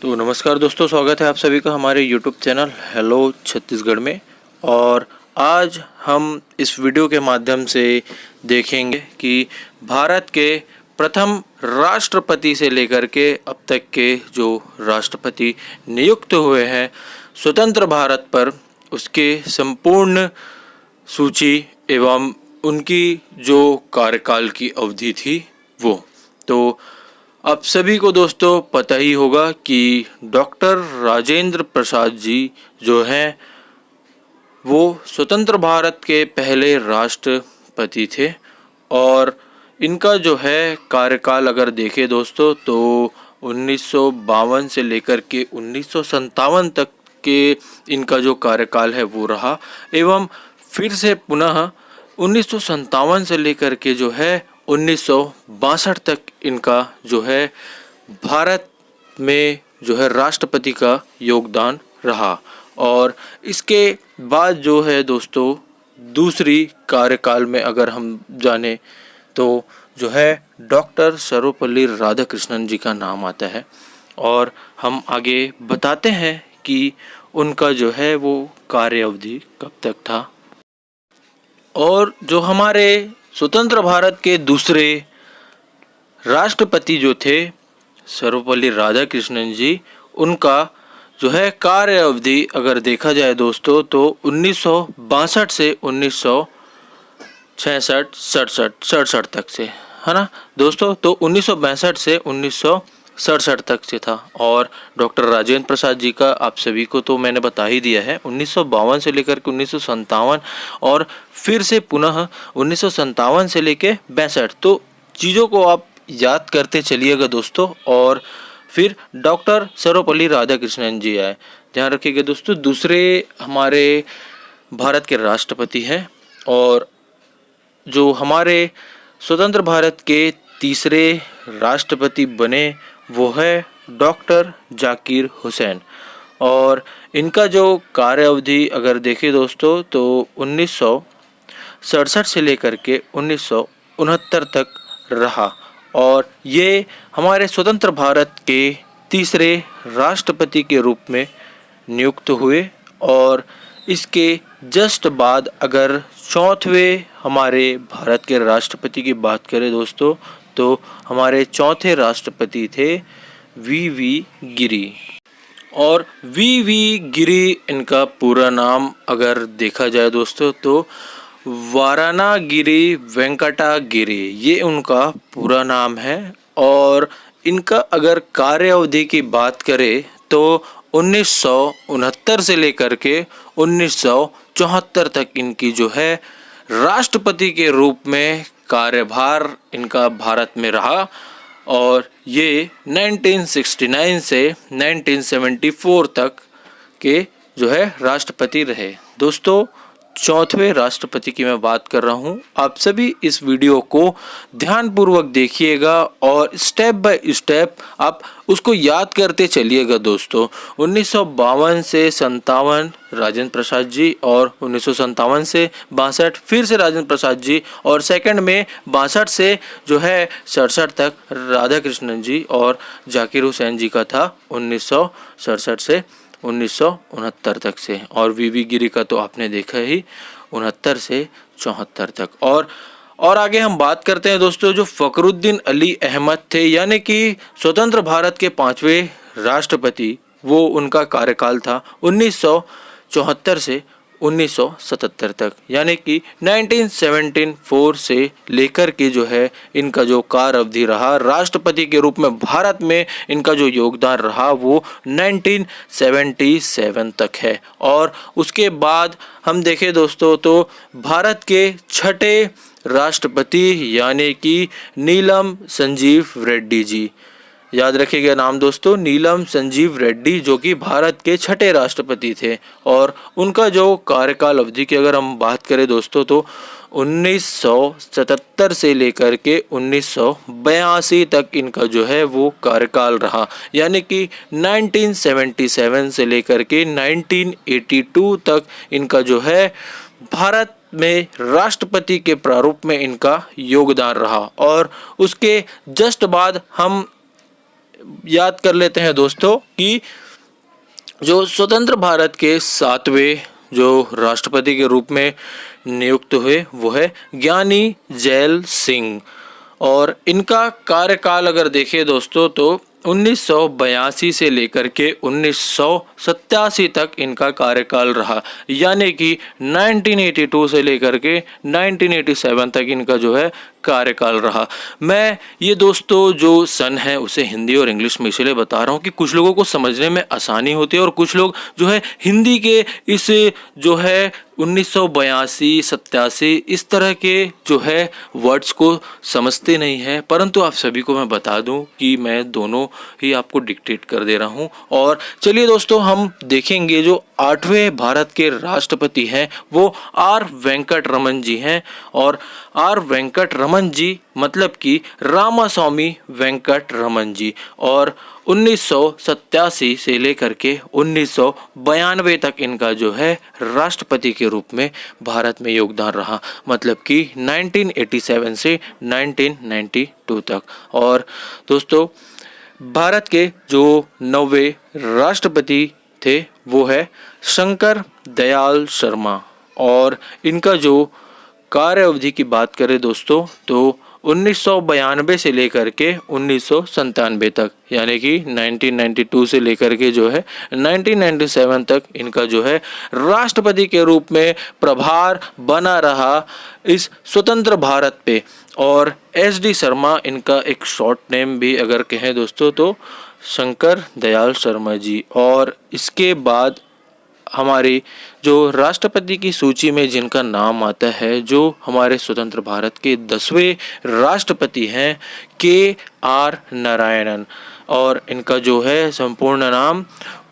तो नमस्कार दोस्तों, स्वागत है आप सभी का हमारे YouTube चैनल हेलो छत्तीसगढ़ में। और आज हम इस वीडियो के माध्यम से देखेंगे कि भारत के प्रथम राष्ट्रपति से लेकर के अब तक के जो राष्ट्रपति नियुक्त हुए हैं स्वतंत्र भारत पर, उसके संपूर्ण सूची एवं उनकी जो कार्यकाल की अवधि थी वो। तो आप सभी को दोस्तों पता ही होगा कि डॉक्टर राजेंद्र प्रसाद जी जो हैं वो स्वतंत्र भारत के पहले राष्ट्रपति थे। और इनका जो है कार्यकाल अगर देखें दोस्तों तो 1952 से लेकर के 1957 तक के इनका जो कार्यकाल है वो रहा। एवं फिर से पुनः 1957 से लेकर के जो है 1962 तक इनका जो है भारत में जो है राष्ट्रपति का योगदान रहा। और इसके बाद जो है दोस्तों दूसरी कार्यकाल में अगर हम जाने तो जो है डॉक्टर सर्वपल्ली राधाकृष्णन जी का नाम आता है। और हम आगे बताते हैं कि उनका जो है वो कार्य अवधि कब तक था। और जो हमारे स्वतंत्र भारत के दूसरे राष्ट्रपति जो थे सर्वपल्ली राधाकृष्णन जी, उनका जो है कार्य अवधि अगर देखा जाए दोस्तों तो 1962 से 1967 तक से, है ना दोस्तों। तो 1962 से 1967 तक से था। और डॉक्टर राजेंद्र प्रसाद जी का आप सभी को तो मैंने बता ही दिया है, 1952 से लेकर के 1957 और फिर से पुनः 1957 से लेकर 62। तो चीज़ों को आप याद करते चलिएगा दोस्तों। और फिर डॉक्टर सर्वपल्ली राधाकृष्णन जी आए। ध्यान रखिएगा दोस्तों, दूसरे हमारे भारत के राष्ट्रपति हैं। और जो हमारे स्वतंत्र भारत के तीसरे राष्ट्रपति बने वो है डॉक्टर जाकिर हुसैन। और इनका जो कार्य अवधि अगर देखें दोस्तों तो 1967 से लेकर के 1969 तक रहा। और ये हमारे स्वतंत्र भारत के तीसरे राष्ट्रपति के रूप में नियुक्त हुए। और इसके जस्ट बाद अगर चौथवें हमारे भारत के राष्ट्रपति की बात करें दोस्तों तो हमारे चौथे राष्ट्रपति थे वी गिरी। और वी गिरी इनका पूरा नाम अगर देखा जाए दोस्तों तो वारानागिरी वेंकटा गिरी, ये उनका पूरा नाम है। और इनका अगर कार्य अवधि की बात करें तो 1969 से लेकर के 1974 तक इनकी जो है राष्ट्रपति के रूप में कार्यभार इनका भारत में रहा। और ये 1969 से 1974 तक के जो है राष्ट्रपति रहे। दोस्तों चौथे राष्ट्रपति की मैं बात कर रहा हूं। आप सभी इस वीडियो को ध्यानपूर्वक देखिएगा और स्टेप बाय स्टेप आप उसको याद करते चलिएगा दोस्तों। 1952 से 57 राजेंद्र प्रसाद जी, और 1957 से 62 फिर से राजेंद्र प्रसाद जी, और सेकंड में 62 से जो है 67 तक राधाकृष्णन जी, और जाकिर हुसैन जी का था 1967 से 1969 तक से। और वी गिरी का तो आपने देखा ही 69 से 74 तक। और आगे हम बात करते हैं दोस्तों जो फखरुद्दीन अली अहमद थे, यानी कि स्वतंत्र भारत के पांचवें राष्ट्रपति, वो उनका कार्यकाल था 1974 से 1977 तक, यानी कि 1974 से लेकर के जो है इनका जो कार्य अवधि रहा राष्ट्रपति के रूप में भारत में इनका जो योगदान रहा वो 1977 तक है। और उसके बाद हम देखें दोस्तों तो भारत के छठे राष्ट्रपति यानी कि नीलम संजीव रेड्डी जी, याद रखिएगा नाम दोस्तों, नीलम संजीव रेड्डी, जो कि भारत के छठे राष्ट्रपति थे। और उनका जो कार्यकाल अवधि की अगर हम बात करें दोस्तों तो 1977 से लेकर के 1982 तक इनका जो है वो कार्यकाल रहा, यानी कि 1977 से लेकर के 1982 तक इनका जो है भारत में राष्ट्रपति के प्रारूप में इनका योगदान रहा। और उसके जस्ट बाद हम याद कर लेते हैं दोस्तों कि जो स्वतंत्र भारत के 7वें जो राष्ट्रपति के रूप में नियुक्त हुए वो है ज्ञानी जैल सिंह। और इनका कार्यकाल अगर देखें दोस्तों तो 1982 से लेकर के 1987 तक इनका कार्यकाल रहा, यानी कि 1982 से लेकर के 1987 तक इनका जो है कार्यकाल रहा। मैं ये दोस्तों जो सन है उसे हिंदी और इंग्लिश में इसलिए बता रहा हूँ कि कुछ लोगों को समझने में आसानी होती है और कुछ लोग जो है हिंदी के इस जो है 1982, 87 इस तरह के जो है वर्ड्स को समझते नहीं है। परंतु आप सभी को मैं बता दूं कि मैं दोनों ही आपको डिक्टेट कर दे रहा हूं। और चलिए दोस्तों हम देखेंगे जो 8वें भारत के राष्ट्रपति हैं वो आर वेंकट रमन जी हैं। और आर वेंकट रमन जी मतलब कि रामास्वामी वेंकट रमन जी। और 1987 से लेकर के 1992 तक इनका जो है राष्ट्रपति के रूप में भारत में योगदान रहा, मतलब कि 1987 से 1992 तक। और दोस्तों भारत के जो 9वें राष्ट्रपति थे वो है शंकर दयाल शर्मा। और इनका जो कार्य अवधि की बात करें दोस्तों तो 1992 से लेकर के 1997 तक, यानी कि 1992 से लेकर के जो है 1997 तक इनका जो है राष्ट्रपति के रूप में प्रभार बना रहा इस स्वतंत्र भारत पे। और SD शर्मा इनका एक शॉर्ट नेम भी अगर कहें दोस्तों तो शंकर दयाल शर्मा जी। और इसके बाद हमारी जो राष्ट्रपति की सूची में जिनका नाम आता है, जो हमारे स्वतंत्र भारत के 10वें राष्ट्रपति हैं KR नारायणन। और इनका जो है संपूर्ण नाम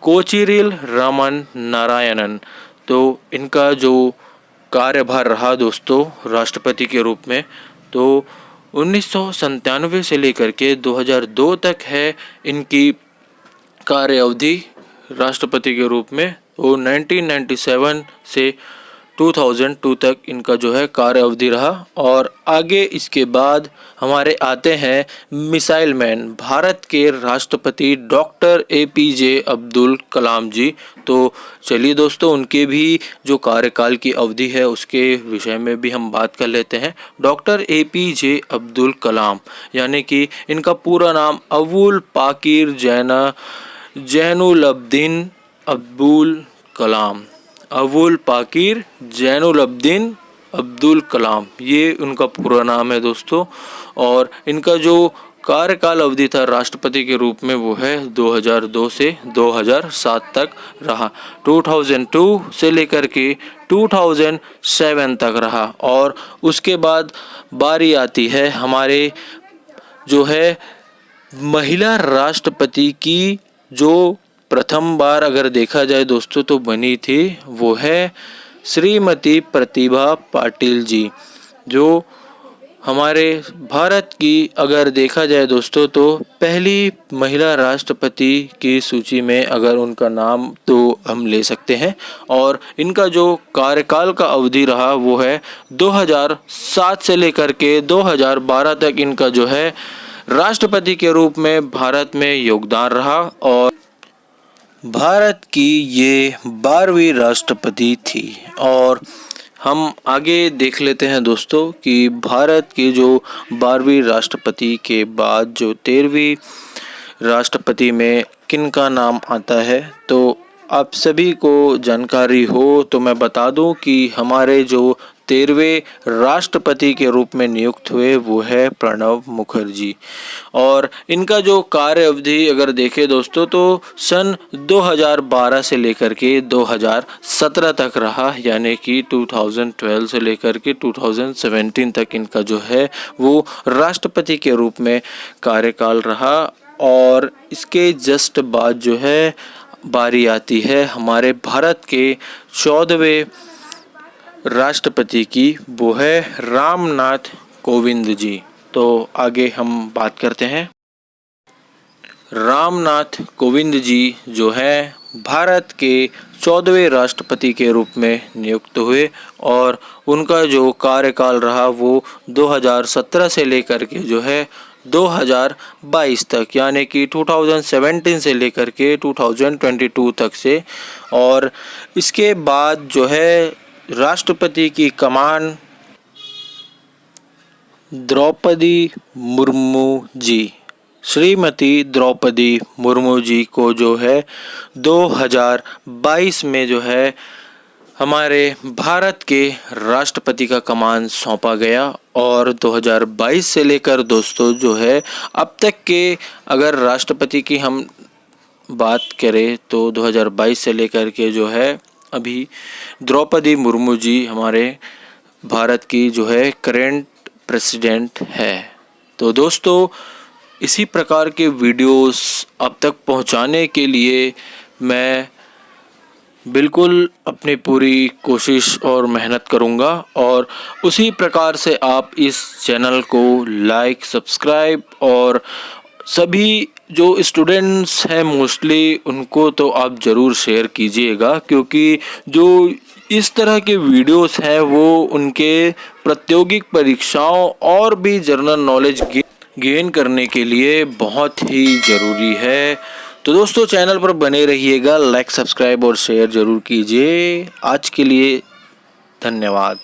कोचिरिल रमन नारायणन। तो इनका जो कार्यभार रहा दोस्तों राष्ट्रपति के रूप में तो 1997 से लेकर के 2002 तक है इनकी कार्य अवधि राष्ट्रपति के रूप में। वो 1997 से 2002 तक इनका जो है कार्य अवधि रहा। और आगे इसके बाद हमारे आते हैं मिसाइल मैन भारत के राष्ट्रपति डॉक्टर APJ अब्दुल कलाम जी। तो चलिए दोस्तों उनके भी जो कार्यकाल की अवधि है उसके विषय में भी हम बात कर लेते हैं। डॉक्टर APJ अब्दुल कलाम यानी कि इनका पूरा नाम अबुल पाकिर जैनुलब्दीन अब्दुल कलाम, अबुल पाकिर जैनुलब्दीन अब्दुल कलाम, ये उनका पूरा नाम है दोस्तों। और इनका जो कार्यकाल अवधि था राष्ट्रपति के रूप में वो है 2002 से 2007 तक रहा, 2002 से लेकर के 2007 तक रहा। और उसके बाद बारी आती है हमारे जो है महिला राष्ट्रपति की, जो प्रथम बार अगर देखा जाए दोस्तों तो बनी थी वो है श्रीमती प्रतिभा पाटिल जी, जो हमारे भारत की अगर देखा जाए दोस्तों तो पहली महिला राष्ट्रपति की सूची में अगर उनका नाम तो हम ले सकते हैं। और इनका जो कार्यकाल का अवधि रहा वो है 2007 से लेकर के 2012 तक इनका जो है राष्ट्रपति के रूप में भारत में योगदान रहा। और भारत की ये 12वीं राष्ट्रपति थी। और हम आगे देख लेते हैं दोस्तों कि भारत के जो 12वीं राष्ट्रपति के बाद जो 13वीं राष्ट्रपति में किन का नाम आता है। तो आप सभी को जानकारी हो तो मैं बता दूं कि हमारे जो 13वें राष्ट्रपति के रूप में नियुक्त हुए वो है प्रणब मुखर्जी। और इनका जो कार्य अवधि अगर देखें दोस्तों तो सन 2012 से लेकर के 2017 तक रहा, यानी कि 2012 से लेकर के 2017 तक इनका जो है वो राष्ट्रपति के रूप में कार्यकाल रहा। और इसके जस्ट बाद जो है बारी आती है हमारे भारत के 14वें राष्ट्रपति की, वो है रामनाथ कोविंद जी। तो आगे हम बात करते हैं। रामनाथ कोविंद जी जो है भारत के 14वें राष्ट्रपति के रूप में नियुक्त हुए। और उनका जो कार्यकाल रहा वो 2017 से लेकर के जो है 2022 तक, यानी कि 2017 से लेकर के 2022 तक से। और इसके बाद जो है राष्ट्रपति की कमान द्रौपदी मुर्मू जी, श्रीमती द्रौपदी मुर्मू जी को जो है 2022 में जो है हमारे भारत के राष्ट्रपति का कमान सौंपा गया। और 2022 से लेकर दोस्तों जो है अब तक के अगर राष्ट्रपति की हम बात करें तो 2022 से लेकर के जो है अभी द्रौपदी मुर्मू जी हमारे भारत की जो है करेंट प्रेसिडेंट है। तो दोस्तों इसी प्रकार के वीडियोस अब तक पहुंचाने के लिए मैं बिल्कुल अपनी पूरी कोशिश और मेहनत करूंगा, और उसी प्रकार से आप इस चैनल को लाइक, सब्सक्राइब और सभी जो स्टूडेंट्स हैं मोस्टली उनको तो आप ज़रूर शेयर कीजिएगा, क्योंकि जो इस तरह के वीडियोस हैं वो उनके प्रतियोगिक परीक्षाओं और भी जनरल नॉलेज गेन करने के लिए बहुत ही ज़रूरी है। तो दोस्तों चैनल पर बने रहिएगा, लाइक, सब्सक्राइब और शेयर ज़रूर कीजिए। आज के लिए धन्यवाद।